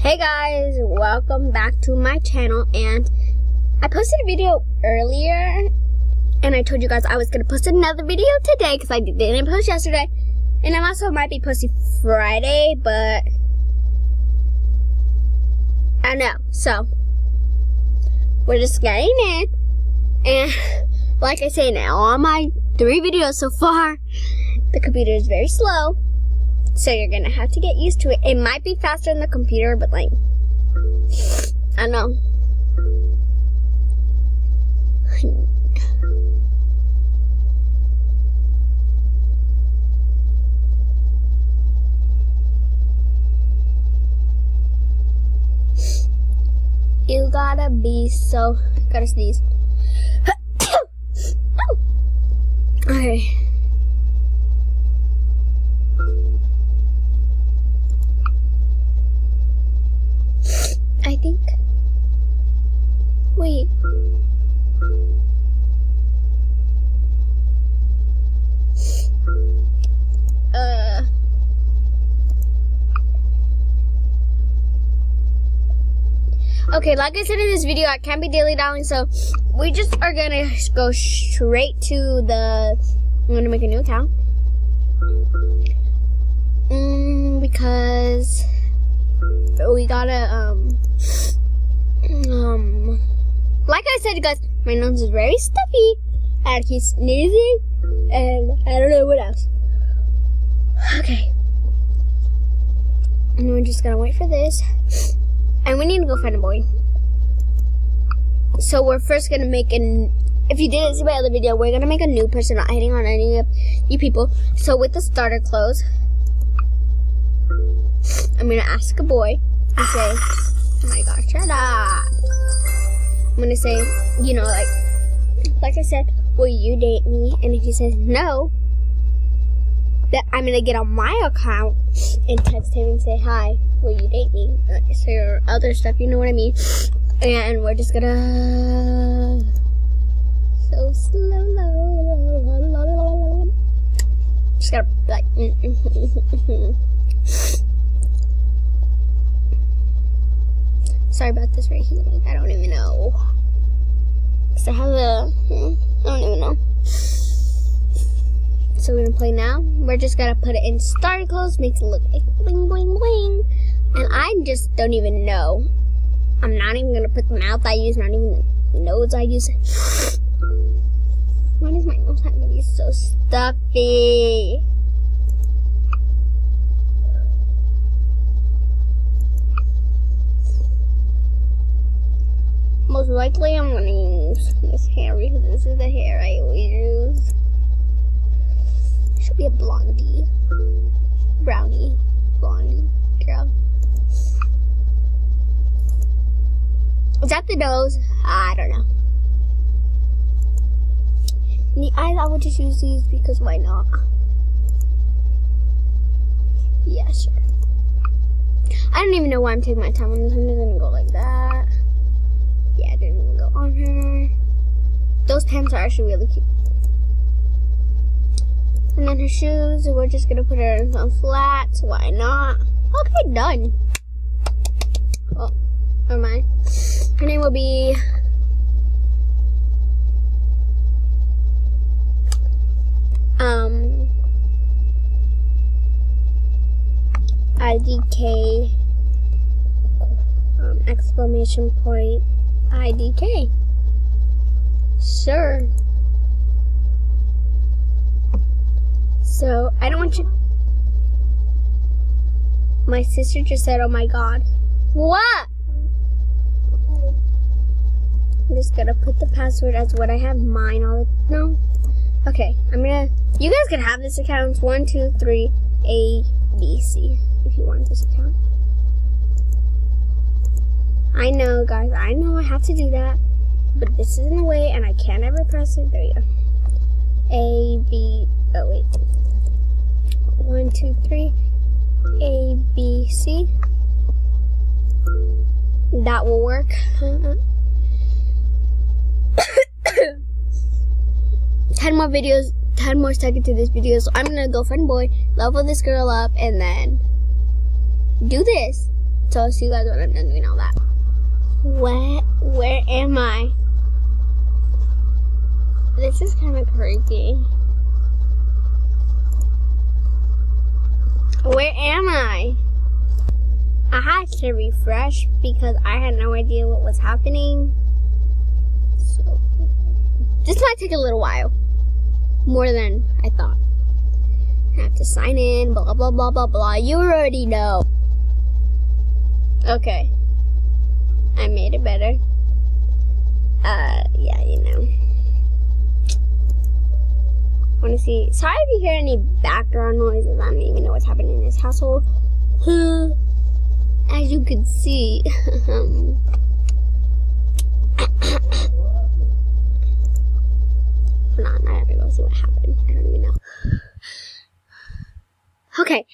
Hey guys, welcome back to my channel. And I posted a video earlier and I told you guys I was gonna post another video today because I didn't post yesterday, and I also might be posting Friday, but I don't know. So we're just getting in, and like I say now, on my 3 videos so far, the computer is very slow. So you're gonna have to get used to it. It might be faster than the computer, but like, I don't know. You gotta be so, gotta sneeze. Oh. Okay. I think, wait, okay, like I said in this video, I can't be daily dialing, so we just are gonna go straight to the, I'm gonna make a new account, because we gotta, like I said, guys, my nose is very stuffy, and I keep sneezing, and I don't know what else. Okay. And we're just gonna wait for this, and we need to go find a boy. So we're first gonna make if you didn't see my other video, we're gonna make a new person, not hitting on any of you people. So with the starter clothes, I'm gonna ask a boy and say, oh my gosh, shut up. I'm gonna say, you know, like I said, will you date me? And if he says no, then I'm gonna get on my account and text him and say, hi, will you date me? Say your other stuff, you know what I mean? And we're just gonna, so slow, just gotta like, sorry about this right here. Like, I don't even know. Cause I have I don't even know. So we're gonna play now. We're just gonna put it in starter clothes, makes it look like bling bling bling. And I just don't even know. I'm not even gonna put the mouth I use, not even the nose I use. Why does my nose have to be so stuffy? Most likely I'm gonna use this hair because this is the hair I always use. Should be a blondie. Brownie. Blondie girl. Is that the nose? I don't know. And the eyes, I would just use these because why not? Yeah, sure. I don't even know why I'm taking my time on this. I'm just gonna go like that. Yeah, I didn't even go on her. Those pants are actually really cute. And then her shoes, we're just gonna put her in some flats. Why not? Okay, done. Oh, never mind. Her name will be IDK exclamation point IDK. Sure. So I don't want you. My sister just said, oh my god. What? I'm just gonna put the password as what I have mine all the no. Okay, you guys can have this account. It's 1, 2, 3, A, B, C if you want this account. I know, guys, I know I have to do that, but this is in the way and I can't ever press it. There you go. A, B, oh wait. 1, 2, 3, A, B, C. That will work. 10 more videos, 10 more seconds to this video, so I'm gonna go find a boy, level this girl up, and then do this. So I'll see you guys when I'm done doing all that. Where am I? This is kind of creepy. Where am I? I had to refresh because I had no idea what was happening. So this might take a little while. More than I thought. I have to sign in, blah, blah, blah, blah, blah. You already know. Okay. I made it better. Yeah, you know. Wanna see? Sorry if you hear any background noises. I don't even know what's happening in this household. As you can see. Hold on, I have to go see what happened. I don't even know. Okay.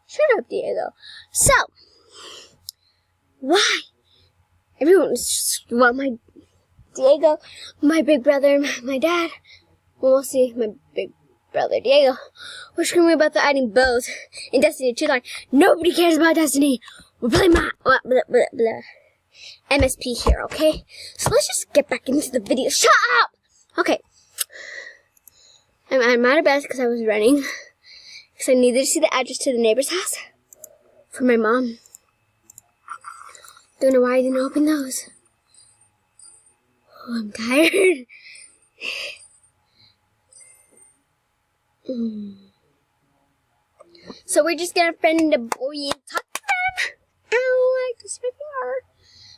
Shut up, Diego. So, why? Everyone's, well, my Diego, my big brother, my dad, well, we'll see, my big brother Diego, we're screaming about the adding bows in Destiny 2. Like, nobody cares about Destiny. We're playing blah, blah, blah, blah. MSP here, okay? So let's just get back into the video. Shut up! Okay. I'm out of bed because I was running. Because I needed to see the address to the neighbor's house for my mom. Don't know why I didn't open those. Oh, I'm tired. So we're just gonna friend the boy and talk to them. Ow, I just hurt my heart.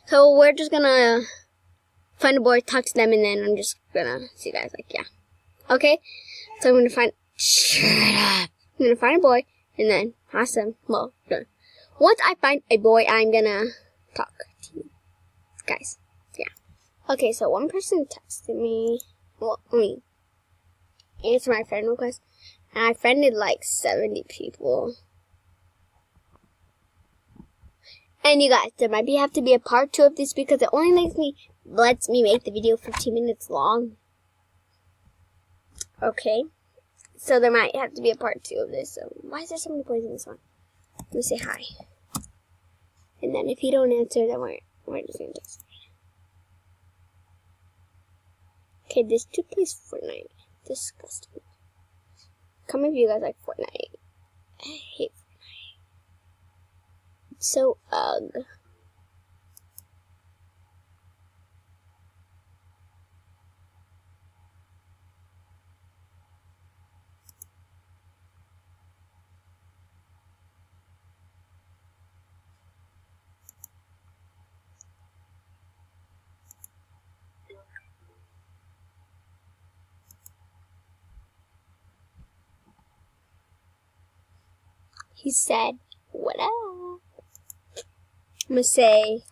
So we're just gonna find a boy, talk to them, and then I'm just gonna see you guys. Like, yeah. Okay? So I'm gonna find... Shut up. I'm gonna find a boy, and then ask them. Well, once I find a boy, I'm gonna talk to you guys. Yeah. Okay, so one person texted me. Well, I mean, answer my friend request. And I friended like 70 people. And you guys, there might have to be a part 2 of this because it only lets me make the video 15 minutes long. Okay. So there might have to be a part 2 of this. So why is there so many boys in this one? Let me say hi. And then if you don't answer, then we're just gonna text. Okay, this dude plays Fortnite. Disgusting. Comment if you guys like Fortnite. I hate Fortnite. It's so ugly. He said, what up? I'm gonna say,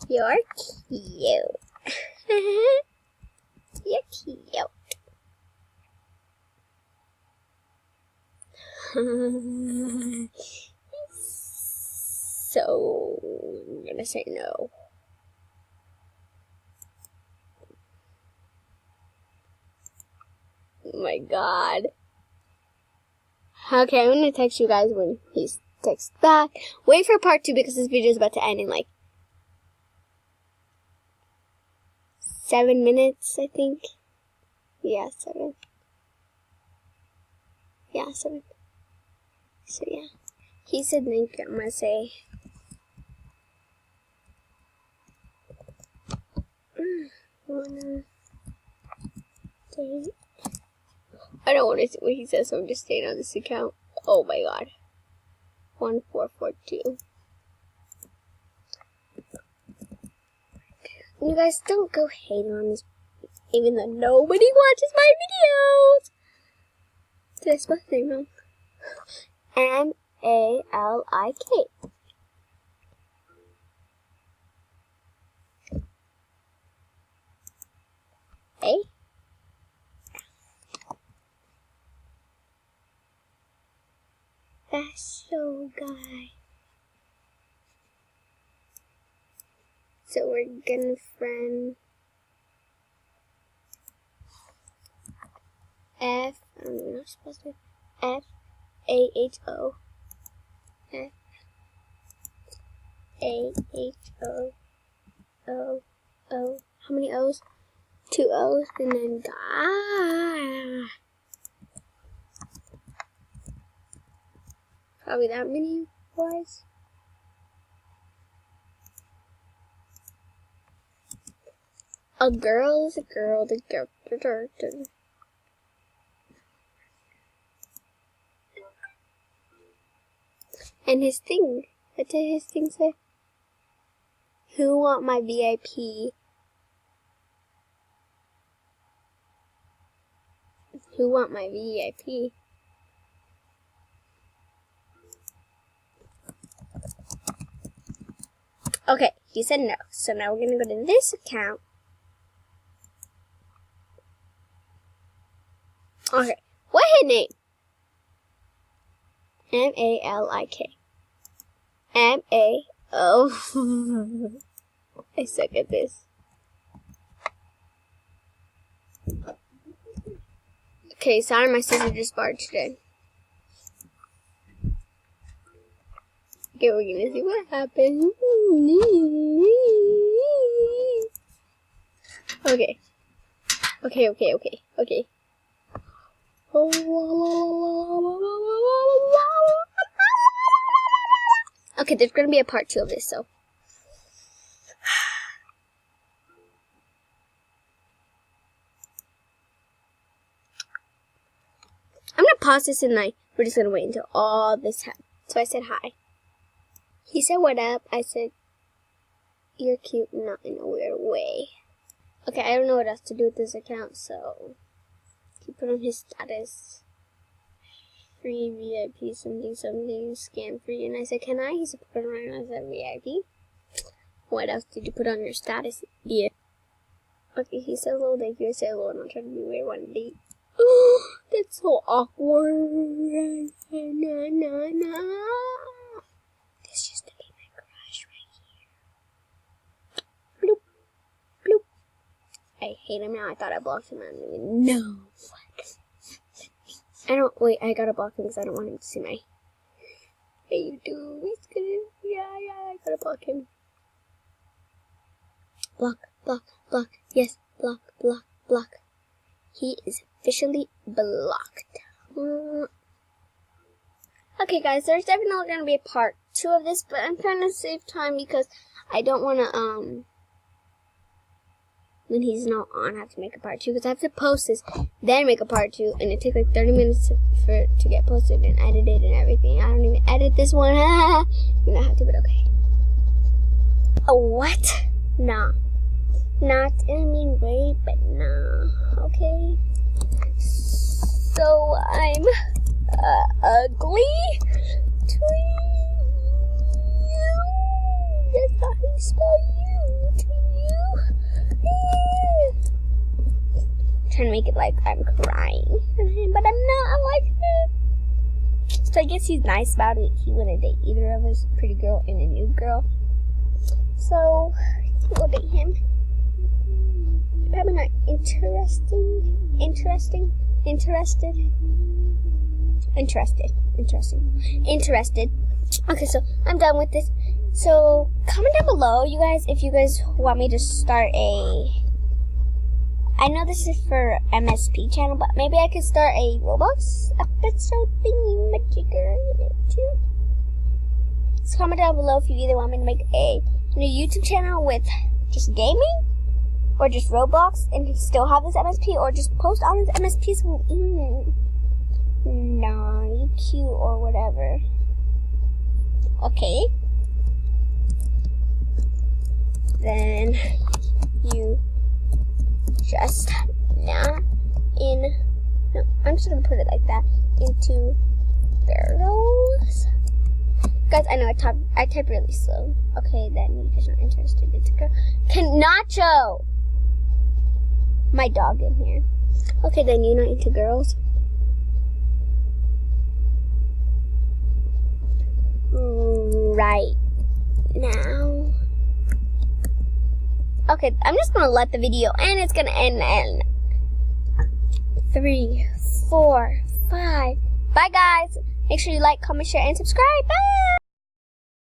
you're cute. You're cute. So, I'm gonna say no. Oh my god. Okay, I'm gonna text you guys when he texts back. Wait for part 2 because this video is about to end in like 7 minutes, I think. Yeah, 7. Yeah, 7. So yeah. He said thank you. I'm gonna say wanna date. I don't want to see what he says, so I'm just staying on this account. Oh my god. 1442. You guys don't go hate on this, even though nobody watches my videos. Did I spell his name wrong? M-A-L-I-K. A? That's so guy. So we're gonna friend F. I'm not supposed to. F-A-H-O. H-O, O, O. How many O's? 2 O's, and then guy. Probably that many Y's. A girl is a girl, the girl. And his thing, what did his thing say? Who want my VIP? Who want my VIP? Okay, he said no. So now we're gonna go to this account. Okay, what his name? M-A-L-I-K. M-A-O. I suck at this. Okay, sorry, my sister just barged in. Okay, we're gonna see what happens. Okay. Okay. Okay, there's gonna be a part 2 of this, so. I'm gonna pause this and we're just gonna wait until all this happens. So I said hi. He said what up. I said, you're cute, not in a weird way. Okay, I don't know what else to do with this account, so he put on his status. Free VIP, something, scam free. And I said, can I? He said, put it on. I said, VIP. What else did you put on your status? Yeah. Okay, he said hello, thank you. I said hello, and I'll try to be weird one day. Oh, that's so awkward. No. This used to be my crush right here. Bloop. Bloop. I hate him now. I thought I blocked him. I don't even know. I gotta block him because I don't want him to see my. Hey, you do. He's gonna. Yeah, I gotta block him. Block. Yes, block. He is officially blocked. Okay, guys, there's definitely gonna be a part 2 of this, but I'm trying to save time because I don't wanna, when he's not on, I have to make a part 2 because I have to post this, then make a part 2, and it takes like 30 minutes to get posted and edited and everything. I don't even edit this one. I'm gonna have to, but okay. Oh, what? Nah. Not in a mean way, but nah. Okay. So I'm ugly to you. That's how you spell you to you. Trying to make it like I'm crying, but I'm not. I'm like that. So I guess he's nice about it. He wouldn't date either of us, pretty girl and a new girl. So we'll date him. Probably not interested. Okay, so I'm done with this. So comment down below, you guys, if you guys want me to start I know this is for MSP channel, but maybe I could start a Roblox episode thingy majigger in it too. So comment down below if you either want me to make a new YouTube channel with just gaming, or just Roblox and still have this MSP, or just post on this MSP so nah, you cute or whatever. Okay. Then you just not in, no, I'm just gonna put it like that, into girls. Guys, I know I type really slow. Okay, then you're just not interested. It's a girl. Nacho! My dog in here. Okay, then you're not into girls. Right now. Okay, I'm just gonna let the video end. It's gonna end in 3, 4, 5. Bye, guys. Make sure you like, comment, share, and subscribe. Bye!